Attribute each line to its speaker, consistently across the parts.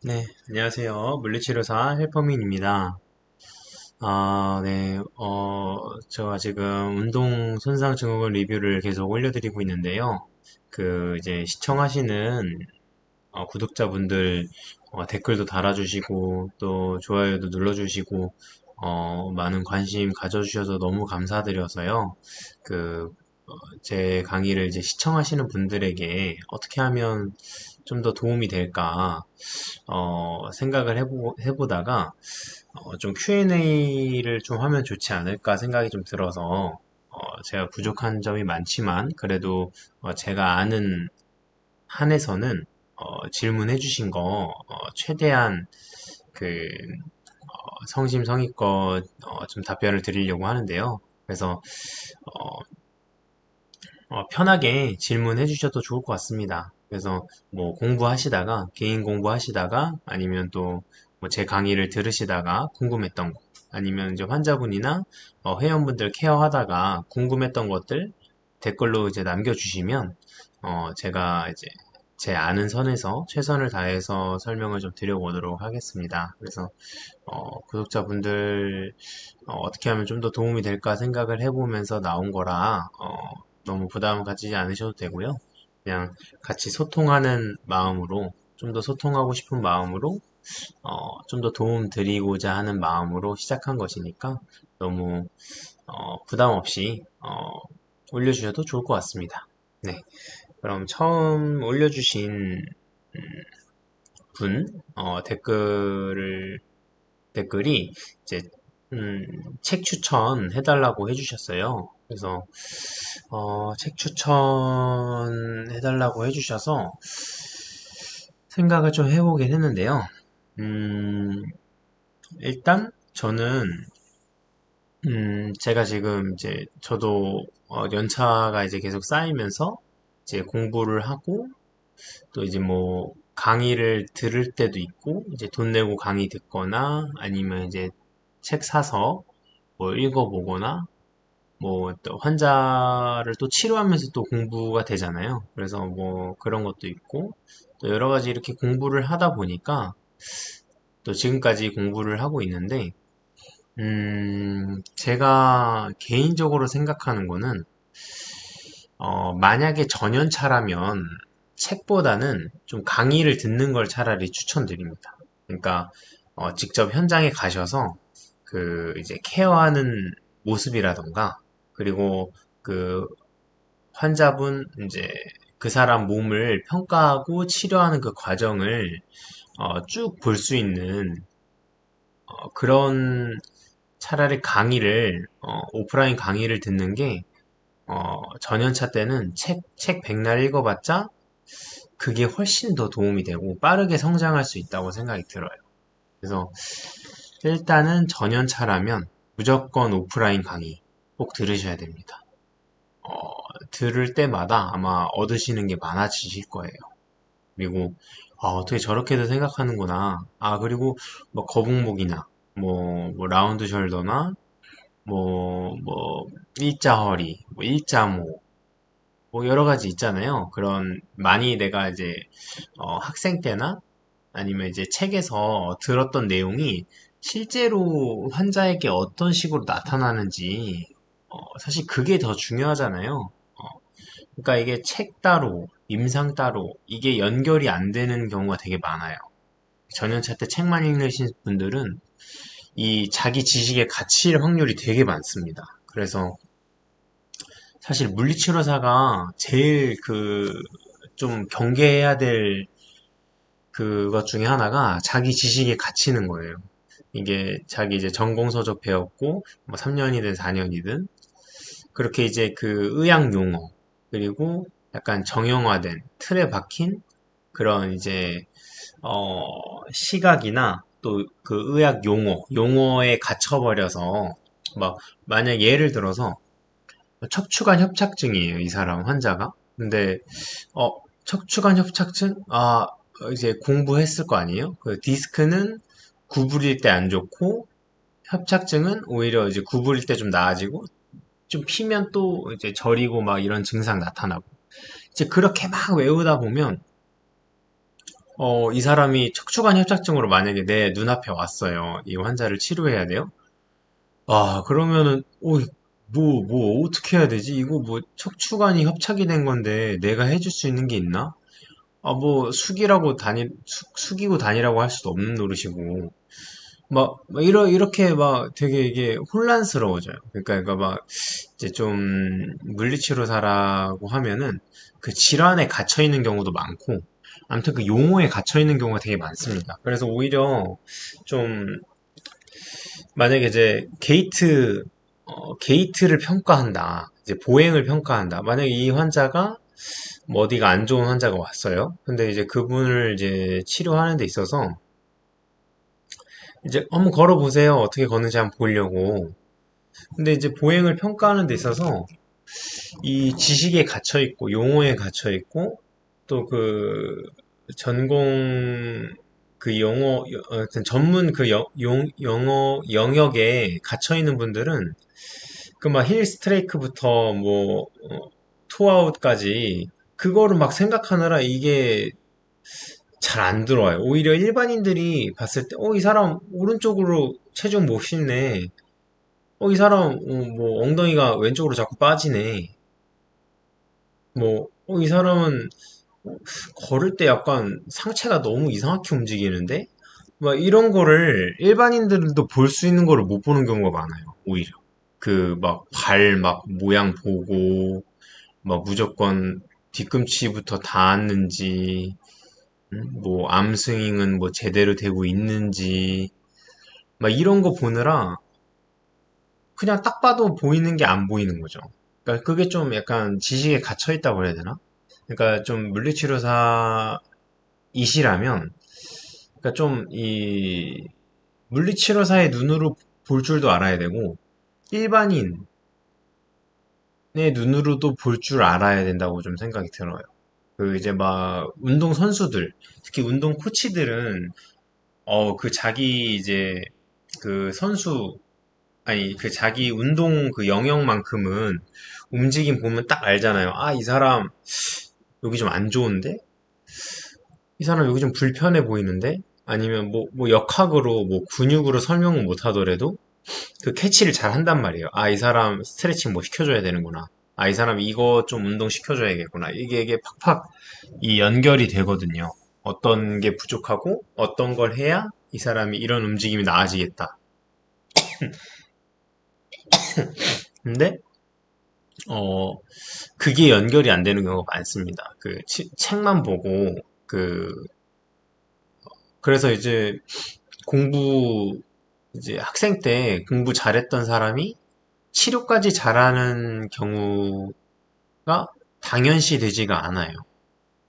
Speaker 1: 네, 안녕하세요. 물리치료사 헬퍼민입니다. 네, 제가 지금 운동 손상 증후군 리뷰를 계속 올려드리고 있는데요. 이제 시청하시는 구독자분들 댓글도 달아주시고, 또 좋아요도 눌러주시고, 많은 관심 가져주셔서 너무 감사드려서요. 그, 제 강의를 이제 시청하시는 분들에게 어떻게 하면 좀 더 도움이 될까, 생각을 해보다가, 좀 Q&A를 좀 하면 좋지 않을까 생각이 좀 들어서, 제가 부족한 점이 많지만, 그래도 제가 아는 한에서는, 질문해 주신 거, 최대한 그, 성심성의껏, 좀 답변을 드리려고 하는데요. 그래서, 어, 편하게 질문해 주셔도 좋을 것 같습니다. 그래서 뭐 공부하시다가, 개인 공부하시다가, 아니면 또 뭐 제 강의를 들으시다가 궁금했던 거, 아니면 이제 환자분이나 회원분들 케어하다가 궁금했던 것들 댓글로 이제 남겨주시면, 제가 이제 제 아는 선에서 최선을 다해서 설명을 좀 드려보도록 하겠습니다. 그래서 구독자분들 어떻게 하면 좀 더 도움이 될까 생각을 해보면서 나온 거라 너무 부담 가지지 않으셔도 되고요. 그냥 같이 소통하는 마음으로 좀 더 소통하고 싶은 마음으로 좀 더 도움 드리고자 하는 마음으로 시작한 것이니까 너무 부담 없이 올려주셔도 좋을 것 같습니다. 네, 그럼 처음 올려주신 분 댓글이 이제 책 추천 해달라고 해주셨어요. 그래서 책 추천 해달라고 해주셔서 생각을 좀 해보긴 했는데요. 음, 일단 저는 제가 지금 이제 저도 연차가 이제 계속 쌓이면서 이제 공부를 하고 또 이제 뭐 강의를 들을 때도 있고 이제 돈 내고 강의 듣거나 아니면 이제 책 사서 뭐 읽어보거나 뭐 또 환자를 또 치료하면서 또 공부가 되잖아요. 그래서 뭐 그런 것도 있고 또 여러 가지 이렇게 공부를 하다 보니까 또 지금까지 공부를 하고 있는데 제가 개인적으로 생각하는 거는 만약에 전연차라면 책보다는 좀 강의를 듣는 걸 차라리 추천드립니다. 그러니까 직접 현장에 가셔서 이제 케어하는 모습이라던가 그리고 그 환자분 이제 그 사람 몸을 평가하고 치료하는 그 과정을 쭉 볼 수 있는 그런 차라리 오프라인 강의를 듣는 게 전연차 때는 책 백날 읽어봤자 그게 훨씬 더 도움이 되고 빠르게 성장할 수 있다고 생각이 들어요. 그래서 일단은 전연차라면 무조건 오프라인 강의 꼭 들으셔야 됩니다. 들을 때마다 아마 얻으시는 게 많아지실 거예요. 그리고 어떻게 저렇게도 생각하는구나. 그리고 뭐 거북목이나 뭐 라운드 숄더나 일자 허리, 뭐 일자모, 뭐 여러 가지 있잖아요. 그런 많이 내가 이제 학생 때나 아니면 이제 책에서 들었던 내용이 실제로 환자에게 어떤 식으로 나타나는지 사실 그게 더 중요하잖아요. 그러니까 이게 책 따로, 임상 따로 이게 연결이 안 되는 경우가 되게 많아요. 전연차 때 책만 읽으신 분들은 이 자기 지식의 가치일 확률이 되게 많습니다. 그래서 사실 물리치료사가 제일 좀 경계해야 될 그것 중에 하나가 자기 지식에 갇히는 거예요. 이게 자기 이제 전공 서적 배웠고 뭐 3년이든 4년이든 그렇게 이제 그 의학 용어 그리고 약간 정형화된 틀에 박힌 그런 이제 시각이나 또 그 의학 용어에 갇혀버려서 막 만약 예를 들어서 척추관 협착증이에요, 이 사람 환자가. 근데 어, 척추관 협착증? 이제 공부했을 거 아니에요? 그 디스크는 구부릴 때 안 좋고, 협착증은 오히려 이제 구부릴 때 좀 나아지고, 좀 피면 또 이제 저리고 막 이런 증상 나타나고. 이제 그렇게 막 외우다 보면, 이 사람이 척추관 협착증으로 만약에 내 눈앞에 왔어요. 이 환자를 치료해야 돼요. 아, 그러면은, 어떻게 해야 되지? 이거 뭐, 척추관이 협착이 된 건데, 내가 해줄 수 있는 게 있나? 아, 뭐, 숙이고 다니라고 할 수도 없는 노릇이고, 이렇게 막 되게 이게 혼란스러워져요. 그러니까 막, 이제 좀, 물리치료사라고 하면은, 그 질환에 갇혀있는 경우도 많고, 아무튼 그 용어에 갇혀있는 경우가 되게 많습니다. 그래서 오히려, 좀, 만약에 이제 게이트를 평가한다. 이제 보행을 평가한다. 만약에 이 환자가 뭐 어디가 안 좋은 환자가 왔어요. 근데 이제 그분을 이제 치료하는 데 있어서 이제 한번 걸어보세요. 어떻게 걷는지 한번 보려고. 근데 이제 보행을 평가하는 데 있어서 이 지식에 갇혀 있고 용어에 갇혀 있고 또 그 전공 그 하여튼 전문 그 영어 영역에 갇혀 있는 분들은 그 막 힐 스트레이크부터 뭐 투아웃까지 그거를 막 생각하느라 이게 잘 안 들어와요. 오히려 일반인들이 봤을 때, 이 사람 오른쪽으로 체중 못 싣네. 이 사람 뭐 엉덩이가 왼쪽으로 자꾸 빠지네. 뭐, 이 사람은 걸을 때 약간 상체가 너무 이상하게 움직이는데? 막 이런 거를 일반인들도 볼 수 있는 거를 못 보는 경우가 많아요. 오히려. 그 막 발 막 모양 보고 막 무조건 뒤꿈치부터 닿았는지, 뭐 암스윙은 뭐 제대로 되고 있는지, 막 이런 거 보느라 그냥 딱 봐도 보이는 게 안 보이는 거죠. 그러니까 그게 좀 약간 지식에 갇혀 있다고 해야 되나? 그러니까 좀 물리치료사이시라면, 그러니까 좀 이 물리치료사의 눈으로 볼 줄도 알아야 되고, 일반인의 눈으로도 볼 줄 알아야 된다고 좀 생각이 들어요. 그 이제 막 운동 선수들, 특히 운동 코치들은 그 자기 이제 그 선수 아니 그 자기 운동 그 영역만큼은 움직임 보면 딱 알잖아요. 아, 이 사람 여기 좀 안 좋은데? 이 사람 여기 좀 불편해 보이는데? 아니면 뭐 역학으로 뭐 근육으로 설명은 못 하더라도 그 캐치를 잘 한단 말이에요. 아, 이 사람 스트레칭 뭐 시켜줘야 되는구나. 아, 이 사람 이거 좀 운동 시켜줘야겠구나. 이게 팍팍 이 연결이 되거든요. 어떤 게 부족하고 어떤 걸 해야 이 사람이 이런 움직임이 나아지겠다. 근데 어 그게 연결이 안 되는 경우가 많습니다. 그 책만 보고 그 그래서 이제 공부 이제 학생 때 공부 잘했던 사람이 치료까지 잘하는 경우가 당연시 되지가 않아요.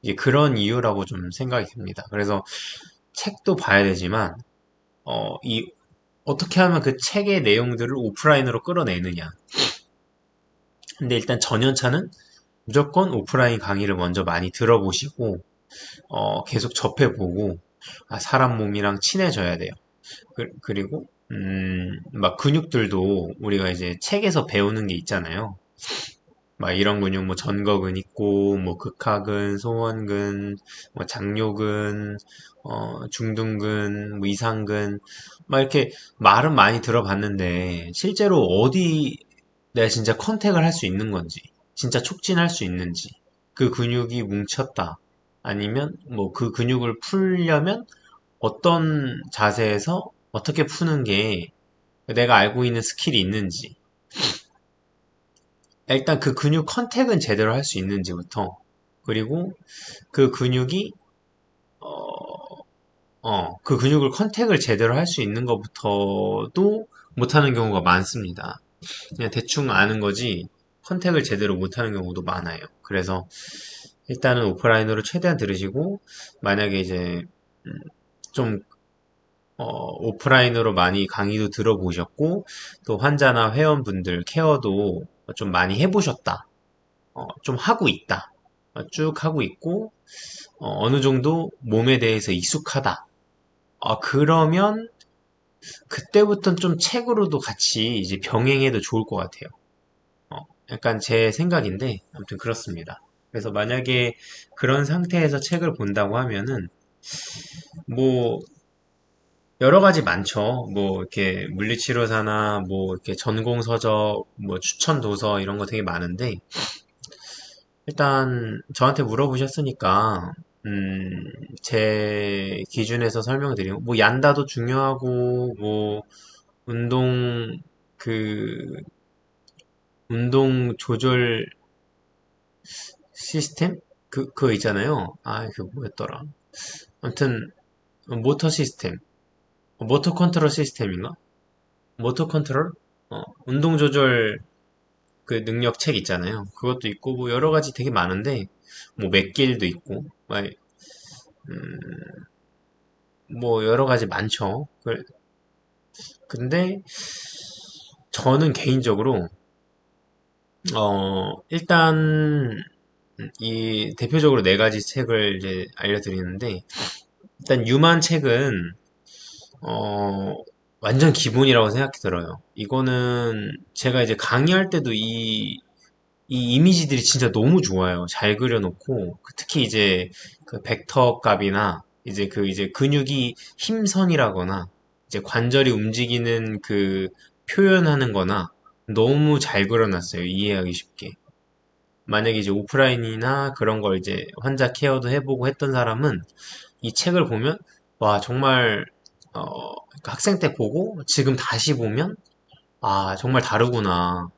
Speaker 1: 이게 그런 이유라고 좀 생각이 듭니다. 그래서 책도 봐야 되지만 이 어떻게 하면 그 책의 내용들을 오프라인으로 끌어내느냐. 근데 일단 전연차는 무조건 오프라인 강의를 먼저 많이 들어보시고 계속 접해보고 사람 몸이랑 친해져야 돼요. 그리고 막 근육들도 우리가 이제 책에서 배우는 게 있잖아요. 막 이런 근육 뭐 전거근 있고 뭐 극하근, 소원근, 뭐 장요근, 중둔근, 뭐 이상근 막 이렇게 말은 많이 들어봤는데 실제로 어디 내가 진짜 컨택을 할 수 있는 건지 진짜 촉진할 수 있는지 그 근육이 뭉쳤다 아니면 뭐 그 근육을 풀려면 어떤 자세에서 어떻게 푸는 게 내가 알고 있는 스킬이 있는지 일단 그 근육 컨택은 제대로 할 수 있는지부터 그리고 그 근육이 그 근육을 컨택을 제대로 할 수 있는 것부터도 못하는 경우가 많습니다. 그냥 대충 아는 거지 컨택을 제대로 못하는 경우도 많아요. 그래서 일단은 오프라인으로 최대한 들으시고 만약에 이제 좀 오프라인으로 많이 강의도 들어보셨고 또 환자나 회원분들 케어도 좀 많이 해보셨다. 좀 하고 있다. 쭉 하고 있고 어느 정도 몸에 대해서 익숙하다. 그러면 그때부터는 좀 책으로도 같이 이제 병행해도 좋을 것 같아요. 약간 제 생각인데 아무튼 그렇습니다. 그래서 만약에 그런 상태에서 책을 본다고 하면은 뭐 여러 가지 많죠. 뭐 이렇게 물리치료사나 뭐 이렇게 전공 서적, 뭐 추천 도서 이런 거 되게 많은데 일단 저한테 물어보셨으니까 제 기준에서 설명드리면 뭐 얀다도 중요하고 뭐 운동 그 운동 조절 시스템 그거 있잖아요. 아, 그 뭐였더라. 아무튼 모터 시스템, 모터 컨트롤 시스템인가? 모터 컨트롤? 운동 조절 그 능력 책 있잖아요. 그것도 있고 뭐 여러 가지 되게 많은데 뭐 맥길도 있고 뭐 여러 가지 많죠. 근데 저는 개인적으로 일단 이 대표적으로 네 가지 책을 이제 알려드리는데 일단 유만 책은 어 완전 기본이라고 생각이 들어요. 이거는 제가 이제 강의할 때도 이 이미지들이 진짜 너무 좋아요. 잘 그려놓고 특히 이제 그 벡터 값이나 이제 근육이 힘선이라거나 이제 관절이 움직이는 그 표현하는 거나 너무 잘 그려놨어요. 이해하기 쉽게. 만약에 이제 오프라인이나 그런 걸 이제 환자 케어도 해보고 했던 사람은 이 책을 보면 와 정말 그러니까 학생 때 보고 지금 다시 보면 아 정말 다르구나.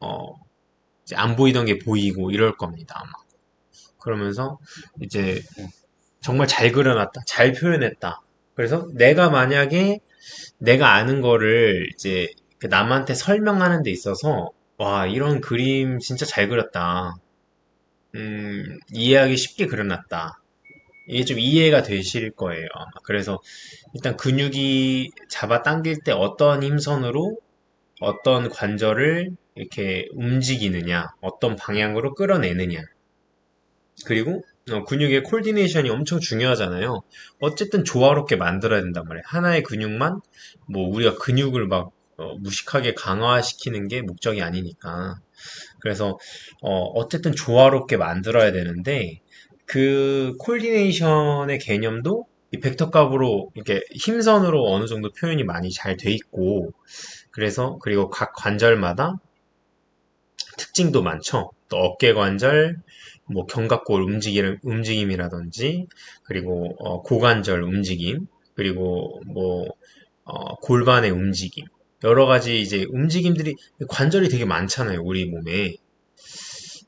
Speaker 1: 어, 이제 안 보이던 게 보이고 이럴 겁니다, 아마. 그러면서 이제 정말 잘 그려놨다, 잘 표현했다. 그래서 내가 만약에 내가 아는 거를 이제 그 남한테 설명하는 데 있어서 와, 이런 그림 진짜 잘 그렸다. 이해하기 쉽게 그려놨다. 이게 좀 이해가 되실 거예요, 아마. 그래서 일단 근육이 잡아당길 때 어떤 힘선으로 어떤 관절을 이렇게 움직이느냐, 어떤 방향으로 끌어내느냐. 그리고 근육의 콜디네이션이 엄청 중요하잖아요. 어쨌든 조화롭게 만들어야 된단 말이에요. 하나의 근육만 뭐 우리가 근육을 막 무식하게 강화시키는 게 목적이 아니니까. 그래서 어쨌든 조화롭게 만들어야 되는데 그 콜디네이션의 개념도 이 벡터 값으로 이렇게 힘선으로 어느 정도 표현이 많이 잘 돼 있고 그래서 그리고 각 관절마다 특징도 많죠. 또 어깨 관절, 뭐 견갑골 움직임이라든지, 그리고 고관절 움직임, 그리고 뭐 골반의 움직임, 여러 가지 이제 움직임들이 관절이 되게 많잖아요, 우리 몸에.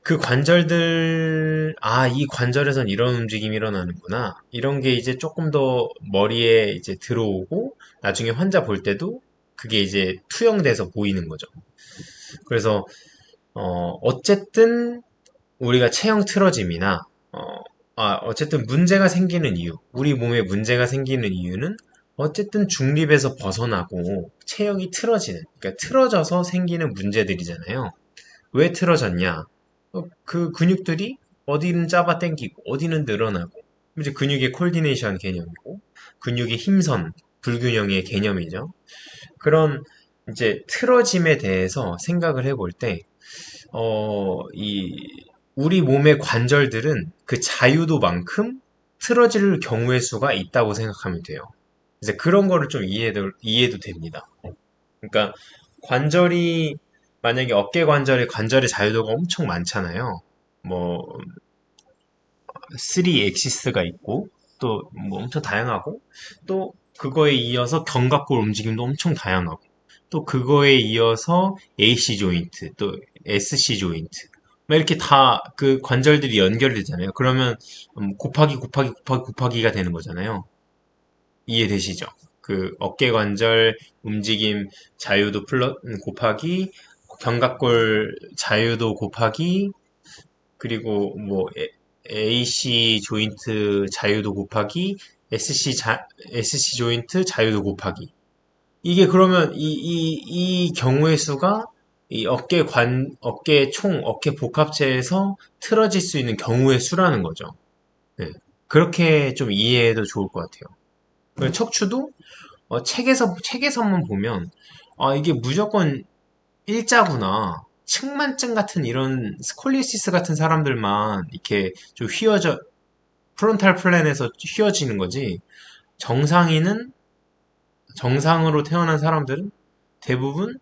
Speaker 1: 그 관절들, 아, 이 관절에선 이런 움직임이 일어나는구나. 이런 게 이제 조금 더 머리에 이제 들어오고, 나중에 환자 볼 때도 그게 이제 투영돼서 보이는 거죠. 그래서 어쨌든 우리가 체형 틀어짐이나 어, 어쨌든 문제가 생기는 이유, 우리 몸에 문제가 생기는 이유는 어쨌든 중립에서 벗어나고 체형이 틀어지는, 그러니까 틀어져서 생기는 문제들이잖아요. 왜 틀어졌냐? 그 근육들이 어디는 잡아 당기고 어디는 늘어나고 이제 근육의 콜디네이션 개념이고 근육의 힘선, 불균형의 개념이죠. 그런 이제 틀어짐에 대해서 생각을 해볼 때 이, 우리 몸의 관절들은 그 자유도만큼 틀어질 경우의 수가 있다고 생각하면 돼요. 이제 그런 거를 좀 이해도 됩니다. 그러니까 관절이, 만약에 어깨 관절의 자유도가 엄청 많잖아요. 뭐, 3 엑시스가 있고, 또 뭐 엄청 다양하고, 또 그거에 이어서 견갑골 움직임도 엄청 다양하고, 또 그거에 이어서 AC 조인트, 또 SC 조인트, 막 이렇게 다 그 관절들이 연결되잖아요. 그러면 곱하기가 되는 거잖아요. 이해되시죠? 그 어깨 관절 움직임 자유도 곱하기 견갑골 자유도 곱하기 그리고 뭐 AC 조인트 자유도 곱하기 SC 조인트 자유도 곱하기 이게 그러면 이 경우의 수가 이 어깨 어깨 복합체에서 틀어질 수 있는 경우의 수라는 거죠. 네. 그렇게 좀 이해해도 좋을 것 같아요. 그리고 척추도 책에서만 보면 아 이게 무조건 일자구나. 측만증 같은 이런 스콜리오시스 같은 사람들만 이렇게 좀 휘어져 프론탈 플랜에서 휘어지는 거지. 정상인은, 정상으로 태어난 사람들은 대부분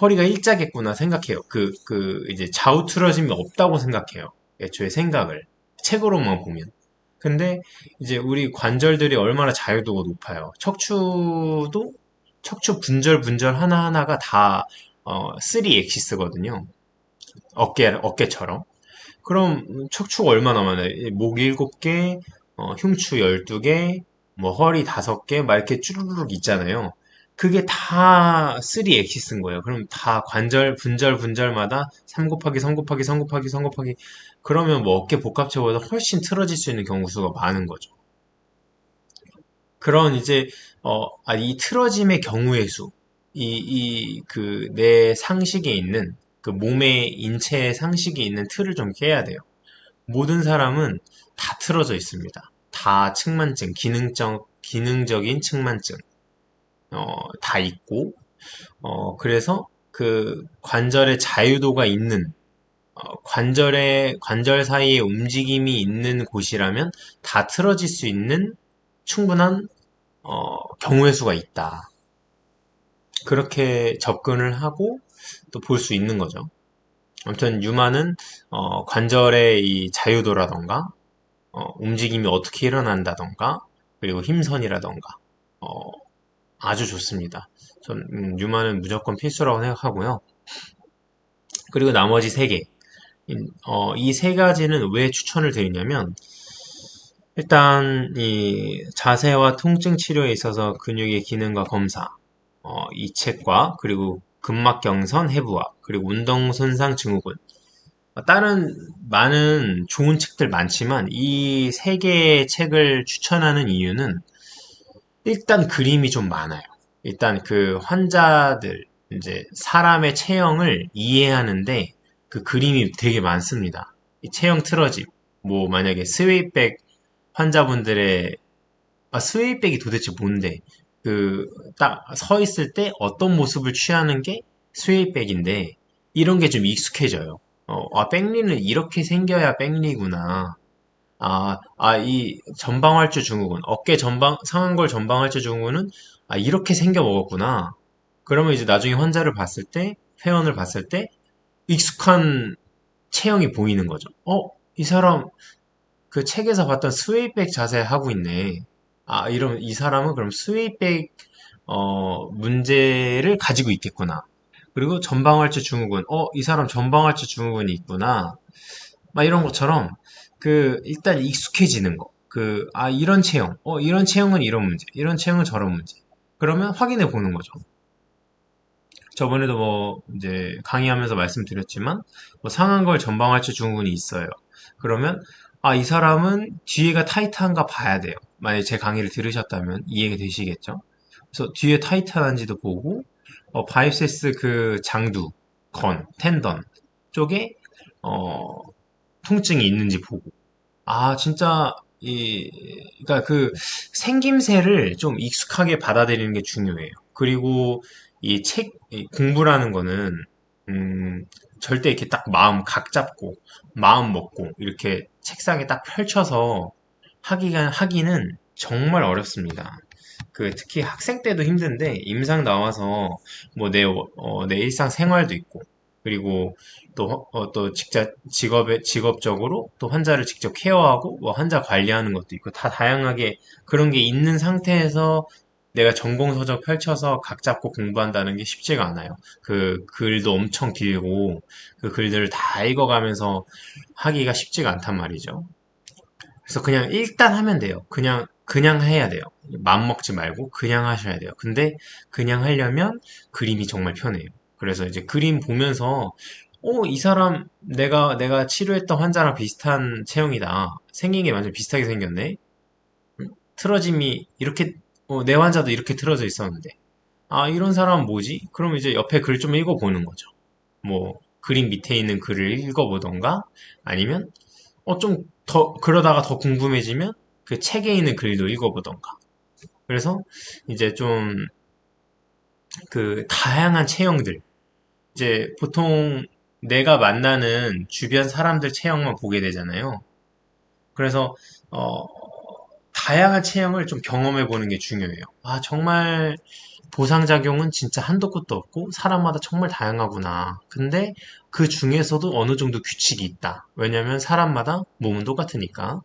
Speaker 1: 허리가 일자겠구나 생각해요. 이제 좌우 틀어짐이 없다고 생각해요. 애초에 생각을. 책으로만 보면. 근데 이제 우리 관절들이 얼마나 자유도가 높아요. 척추 분절 하나하나가 다, 3 엑시스거든요. 어깨처럼. 그럼 척추가 얼마나 많아요? 목 7개, 흉추 12개, 뭐 허리 5개, 막 이렇게 쭈루룩 있잖아요. 그게 다 3 엑시스인 거예요. 그럼 다 분절마다 3 곱하기 3 곱하기 3 곱하기 3 곱하기 그러면 뭐 어깨 복합체보다 훨씬 틀어질 수 있는 경우 수가 많은 거죠. 그런 이제 이 틀어짐의 경우의 수, 내 상식에 있는 그 몸의 인체의 상식에 있는 틀을 좀 깨야 돼요. 모든 사람은 다 틀어져 있습니다. 다 측만증, 기능적인 측만증, 다 있고, 그래서 그 관절의 자유도가 있는, 관절 사이에 움직임이 있는 곳이라면 다 틀어질 수 있는 충분한, 경우의 수가 있다. 그렇게 접근을 하고 또 볼 수 있는 거죠. 아무튼 유마는 관절의 이 자유도라던가 움직임이 어떻게 일어난다던가 그리고 힘선이라던가 어, 아주 좋습니다. 전 유마는 무조건 필수라고 생각하고요. 그리고 나머지 세 개. 이 세 가지는 왜 추천을 드리냐면 일단 이 자세와 통증 치료에 있어서 근육의 기능과 검사, 이책과 그리고 근막경선 해부학 그리고 운동 손상 증후군 다른 많은 좋은 책들 많지만 이 세 개의 책을 추천하는 이유는 일단 그림이 좀 많아요. 일단 그 환자들, 이제 사람의 체형을 이해하는데 그 그림이 되게 많습니다. 이 체형 틀어짐, 뭐 만약에 스웨이백 환자분들의 스웨이백이 도대체 뭔데? 딱 서 있을 때 어떤 모습을 취하는 게 스웨이백인데 이런 게 좀 익숙해져요. 백리는 이렇게 생겨야 백리구나. 이 전방활주 증후군, 어깨 상한골 전방활주 증후군은 이렇게 생겨 먹었구나. 그러면 이제 나중에 환자를 봤을 때, 회원을 봤을 때 익숙한 체형이 보이는 거죠. 이 사람 그 책에서 봤던 스웨이백 자세 하고 있네. 이러면 이 사람은 그럼 스웨이백 문제를 가지고 있겠구나. 그리고 전방활주 증후군, 이 사람 전방활주 증후군이 있구나. 막 이런 것처럼 일단 익숙해지는 거. 이런 체형. 이런 체형은 이런 문제. 이런 체형은 저런 문제. 그러면 확인해 보는 거죠. 저번에도 뭐 이제 강의하면서 말씀드렸지만 뭐 상한걸 전방할추 증후군이 있어요. 그러면 이 사람은 뒤에가 타이트한가 봐야 돼요. 만약에 제 강의를 들으셨다면 이해가 되시겠죠? 그래서 뒤에 타이트한지도 보고 바이셉스 그 장두, 텐던 쪽에 어, 통증이 있는지 보고 진짜 그러니까 생김새를 좀 익숙하게 받아들이는 게 중요해요. 그리고 이 공부라는 거는, 음, 절대 이렇게 딱 마음 각 잡고, 마음 먹고, 이렇게 책상에 딱 펼쳐서 하기는 정말 어렵습니다. 특히 학생 때도 힘든데, 임상 나와서, 뭐, 내 일상 생활도 있고, 그리고 또 직업적으로 또 환자를 직접 케어하고, 뭐, 환자 관리하는 것도 있고, 다 다양하게 그런 게 있는 상태에서 내가 전공 서적 펼쳐서 각 잡고 공부한다는 게 쉽지가 않아요. 글도 엄청 길고, 그 글들을 다 읽어가면서 하기가 쉽지가 않단 말이죠. 그래서 그냥 일단 하면 돼요. 그냥 해야 돼요. 맘 먹지 말고 그냥 하셔야 돼요. 근데 그냥 하려면 그림이 정말 편해요. 그래서 이제 그림 보면서 이 사람 내가 치료했던 환자랑 비슷한 체형이다. 생긴 게 완전 비슷하게 생겼네. 틀어짐이 이렇게 내 환자도 이렇게 틀어져 있었는데 이런 사람은 뭐지? 그럼 이제 옆에 글 좀 읽어보는 거죠. 뭐 그림 밑에 있는 글을 읽어보던가 아니면 좀 그러다가 더 궁금해지면 그 책에 있는 글도 읽어보던가. 그래서 이제 좀 다양한 체형들. 이제 보통 내가 만나는 주변 사람들 체형만 보게 되잖아요. 그래서 어, 다양한 체형을 좀 경험해 보는 게 중요해요. 아, 정말 보상작용은 진짜 한도 끝도 없고 사람마다 정말 다양하구나. 근데 그 중에서도 어느 정도 규칙이 있다. 왜냐면 사람마다 몸은 똑같으니까.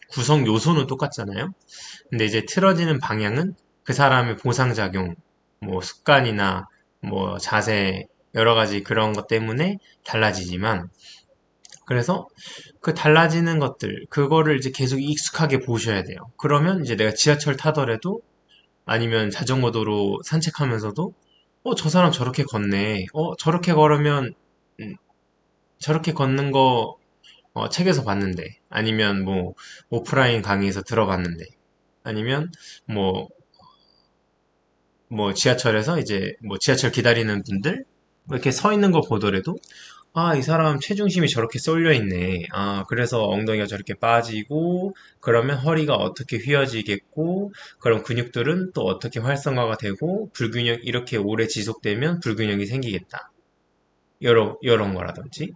Speaker 1: 구성 요소는 똑같잖아요. 근데 이제 틀어지는 방향은 그 사람의 보상작용, 뭐 습관이나 뭐 자세, 여러 가지 그런 것 때문에 달라지지만, 그래서 그 달라지는 것들, 그거를 이제 계속 익숙하게 보셔야 돼요. 그러면 이제 내가 지하철 타더라도 아니면 자전거 도로 산책하면서도 저 사람 저렇게 걷네. 저렇게 걸으면 음, 저렇게 걷는 거 책에서 봤는데 아니면 뭐 오프라인 강의에서 들어봤는데 아니면 뭐 지하철에서 이제 뭐 지하철 기다리는 분들 뭐 이렇게 서 있는 거 보더라도 아, 이 사람 체중심이 저렇게 쏠려 있네. 아, 그래서 엉덩이가 저렇게 빠지고, 그러면 허리가 어떻게 휘어지겠고, 그럼 근육들은 또 어떻게 활성화가 되고, 불균형, 이렇게 오래 지속되면 불균형이 생기겠다. 이런 거라든지.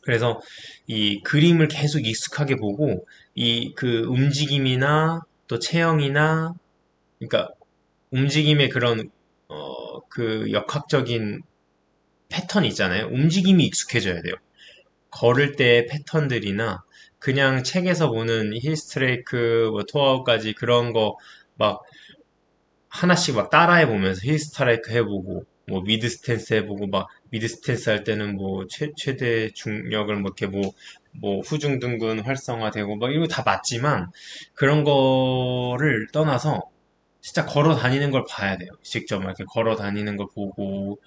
Speaker 1: 그래서 이 그림을 계속 익숙하게 보고, 이 그 움직임이나 또 체형이나, 그러니까 움직임의 그런, 그 역학적인 패턴이 있잖아요. 움직임이 익숙해져야 돼요. 걸을 때의 패턴들이나 그냥 책에서 보는 힐스트레이크, 뭐 토아웃까지 그런 거 막 하나씩 막 따라해 보면서 힐스트라이크 해보고 뭐 미드 스탠스 해보고 막 미드 스탠스 할 때는 뭐 최대 중력을 뭐 이렇게 뭐 후중둔근 활성화되고 막 이거 다 맞지만 그런 거를 떠나서 진짜 걸어 다니는 걸 봐야 돼요. 직접 막 이렇게 걸어 다니는 걸 보고,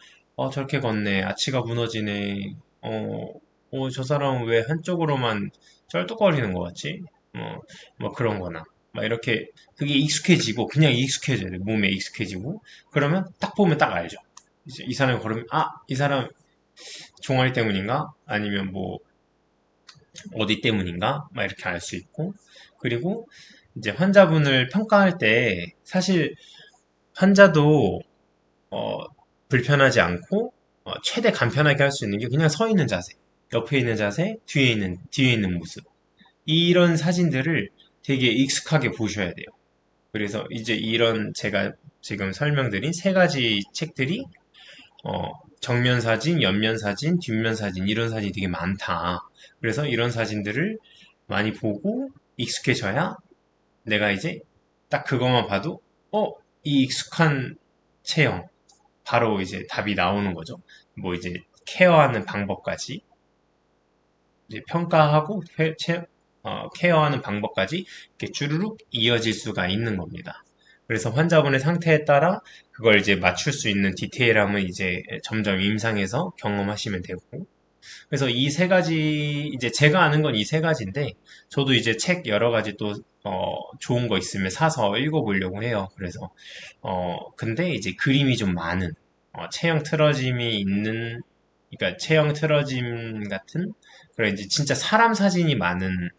Speaker 1: 저렇게 걷네. 아치가 무너지네. 저 사람은 왜 한쪽으로만 쩔뚝거리는 것 같지? 뭐 그런 거나. 막 이렇게, 그게 익숙해지고, 그냥 익숙해져야 돼. 몸에 익숙해지고. 그러면 딱 보면 딱 알죠. 이제 이 사람이 걸으면, 이 사람 종아리 때문인가? 아니면 뭐, 어디 때문인가? 막 이렇게 알 수 있고. 그리고 이제 환자분을 평가할 때, 사실 환자도 어, 불편하지 않고 최대 간편하게 할 수 있는 게 그냥 서 있는 자세, 옆에 있는 자세, 뒤에 있는 모습. 이런 사진들을 되게 익숙하게 보셔야 돼요. 그래서 이제 이런 제가 지금 설명드린 세 가지 책들이 어, 정면 사진, 옆면 사진, 뒷면 사진 이런 사진이 되게 많다. 그래서 이런 사진들을 많이 보고 익숙해져야 내가 이제 딱 그것만 봐도 이 익숙한 체형 바로 이제 답이 나오는 거죠. 뭐 이제 케어하는 방법까지 이제 평가하고 케어하는 방법까지 이렇게 주르륵 이어질 수가 있는 겁니다. 그래서 환자분의 상태에 따라 그걸 이제 맞출 수 있는 디테일함은 이제 점점 임상에서 경험하시면 되고 그래서 이 세 가지, 이제 제가 아는 건 이 세 가지인데, 저도 이제 책 여러 가지 또, 좋은 거 있으면 사서 읽어보려고 해요. 그래서, 근데 이제 그림이 좀 많은, 체형 틀어짐이 있는, 그러니까 체형 틀어짐 같은, 그런 이제 진짜 사람 사진이 많은,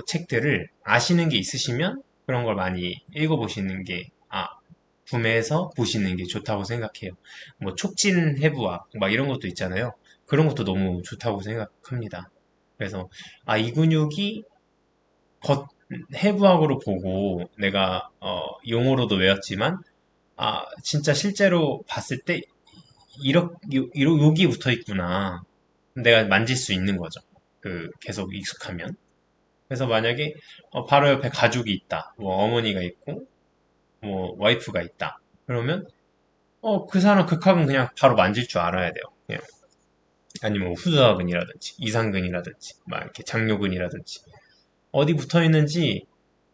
Speaker 1: 책들을 아시는 게 있으시면 그런 걸 많이 읽어보시는 게, 구매해서 보시는 게 좋다고 생각해요. 뭐 촉진 해부학 막 이런 것도 있잖아요. 그런 것도 너무 좋다고 생각합니다. 그래서 이 근육이 겉 해부학으로 보고 내가 용어로도 외웠지만 진짜 실제로 봤을 때 여기 붙어 있구나. 내가 만질 수 있는 거죠. 그 계속 익숙하면. 그래서 만약에 바로 옆에 가족이 있다. 뭐 어머니가 있고 뭐 와이프가 있다. 그러면 그 사람 극학은 그냥 바로 만질 줄 알아야 돼요. 그냥. 아니면 뭐 후두근이라든지 이상근이라든지 막 이렇게 장요근이라든지 어디 붙어 있는지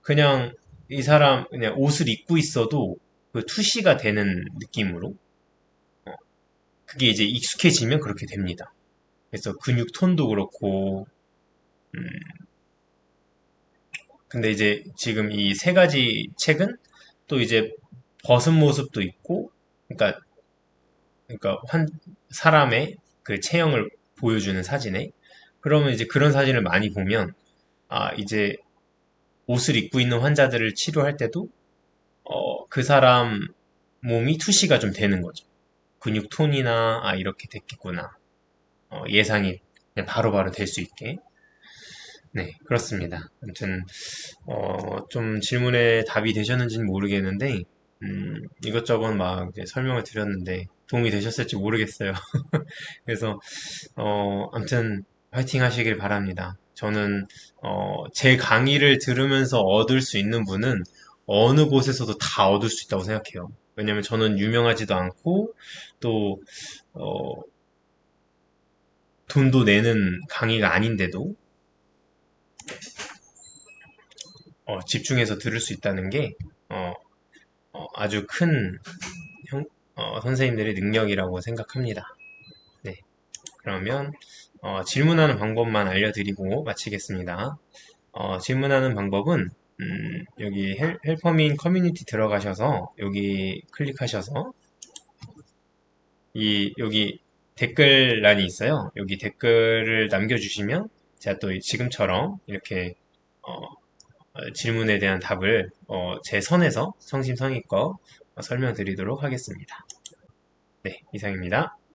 Speaker 1: 그냥 이 사람 그냥 옷을 입고 있어도 그 투시가 되는 느낌으로 그게 이제 익숙해지면 그렇게 됩니다. 그래서 근육 톤도 그렇고 음, 근데 이제 지금 이 세 가지 책은 또 이제 벗은 모습도 있고 그러니까 사람의 그 체형을 보여주는 사진에 그러면 이제 그런 사진을 많이 보면 이제 옷을 입고 있는 환자들을 치료할 때도 그 사람 몸이 투시가 좀 되는 거죠. 근육 톤이나 이렇게 됐겠구나. 예상이 그냥 바로바로 될 수 있게. 네, 그렇습니다. 아무튼 좀 질문에 답이 되셨는지는 모르겠는데, 이것저것 막 이제 설명을 드렸는데 도움이 되셨을지 모르겠어요. 그래서 아무튼 화이팅 하시길 바랍니다. 저는 제 강의를 들으면서 얻을 수 있는 분은 어느 곳에서도 다 얻을 수 있다고 생각해요. 왜냐면 저는 유명하지도 않고 또 어, 돈도 내는 강의가 아닌데도 집중해서 들을 수 있다는 게 어, 아주 큰 선생님들의 능력이라고 생각합니다. 네, 그러면 질문하는 방법만 알려드리고 마치겠습니다. 질문하는 방법은 여기 헬퍼민 커뮤니티 들어가셔서 여기 클릭하셔서 여기 댓글란이 있어요. 여기 댓글을 남겨주시면 제가 또 지금처럼 이렇게 질문에 대한 답을 제 선에서 성심성의껏 설명드리도록 하겠습니다. 네, 이상입니다.